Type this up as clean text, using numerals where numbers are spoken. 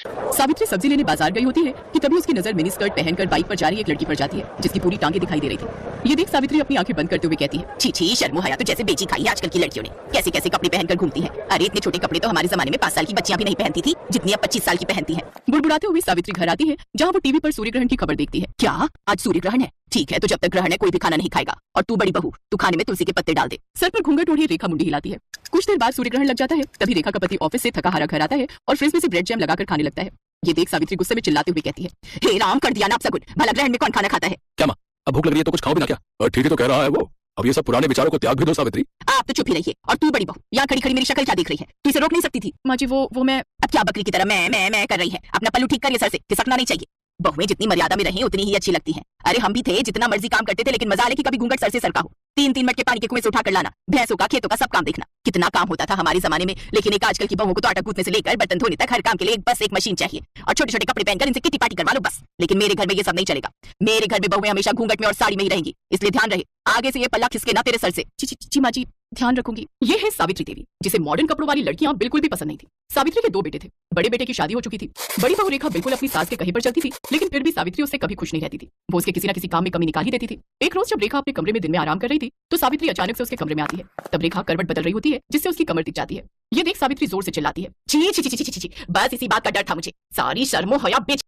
सावित्री सब्जी लेने बाजार गई होती है कि तभी उसकी नजर मिनी स्कर्ट पहनकर बाइक पर जा रही एक लड़की पर जाती है जिसकी पूरी टांगे दिखाई दे रही थी। ये देख सावित्री अपनी आंखें बंद करते हुए कहती है, छी छी शर्मो हया तो जैसे बेची खाई आजकल की लड़कियों ने, कैसे कैसे कपड़े पहनकर घूमती हैं। अरे इतने छोटे कपड़े तो हमारे जमाने में 5 साल की बच्चियां भी नहीं पहनती थी जितनी अब 25 साल की पहनती हैं। बुड़बुड़ाते हुए सावित्री घर आती है जहाँ वो टीवी पर सूर्य ग्रहण की खबर देखती है। क्या आज सूर्य ग्रहण है? ठीक है, तो जब तक ग्रहण है कोई भी खाना नहीं खाएगा। और तू बड़ी बहू, तू खाने में तुलसी के पत्ते डाल दे। सर पर घूंघट ओढ़े रेखा मुंडी हिलाती है। कुछ देर बाद सूर्य ग्रहण लग जाता है। तभी रेखा का पति ऑफिस से थका हारा घर आता है और फ्रिज में से ब्रेड जैम लगाकर खाने लगता है। ये देख सावित्री गुस्से में चिल्लाते हुए कहती है, हे राम कर दिया ना अब सगुन, भला ग्रहण में कौन खाना खाता है? क्या माँ, अब भूख लग रही है तो कुछ खाओ भी ना क्या? ठीक ही तो कह रहा है वो। अब ये सब पुराने विचारों को त्याग भी दो सावित्री। आप तो चुप ही रहिए। और तू बड़ी बहू, यहाँ खड़ी खड़ी मेरी शक्ल क्या देख रही है? तू इसे रोक नहीं सकती थी? माँ जी वो मैं। अब क्या बकरी की तरह मैं कर रही है? अपना पल्लू ठीक करिए, सर से खिसकना नहीं चाहिए। बहुएं जितनी मर्यादा में रहें उतनी ही अच्छी लगती हैं। अरे हम भी थे, जितना मर्जी काम करते थे, लेकिन मजा आले कि कभी घूंघट सर से सरका हो। 3-3 मिनट के पानी के कुएं से उठा कर लाना, भैंसों का खेतों का सब काम देखना, कितना काम होता था हमारे जमाने में। लेकिन एक आजकल की बहुओं को तो आटा गूंथने से लेकर बर्तन धोने तक हर काम के लिए बस एक मशीन चाहिए और छोटे छोटे कपड़े पहनकर इनसे किटी पार्टी करवा लो बस। लेकिन मेरे घर में ये सब नहीं चलेगा। मेरे घर में बहुएं हमेशा घूंघट में और साड़ी में ही रहेंगी, इसलिए ध्यान रहे आगे से ये पल्ला खिसके ना तेरे सर से। ची माँ जी, ध्यान रखूंगी। ये है सावित्री देवी, जिसे मॉडर्न कपड़ों वाली लड़कियां बिल्कुल भी पसंद नहीं थी। सावित्री के 2 बेटे थे। बड़े बेटे की शादी हो चुकी थी। बड़ी बहू रेखा बिल्कुल अपनी सास के कहे पर चलती थी, लेकिन फिर भी सावित्री उससे कभी खुश नहीं रहती थी। वो उसके किसी न किसी काम में कमी निकाल ही देती थी। एक रोज जब रेखा अपने कमरे में दिन में आराम कर रही थी तो सावित्री अचानक से उसके कमरे में आती है। तब रेखा करवट बदल रही होती है जिससे उसकी कमर टिक जाती है। ये देख सावित्री जोर से चिल्लाती है, छी छी छी छी छी छी, बस इसी बात का डर था मुझे। सारी शर्मो हया बेच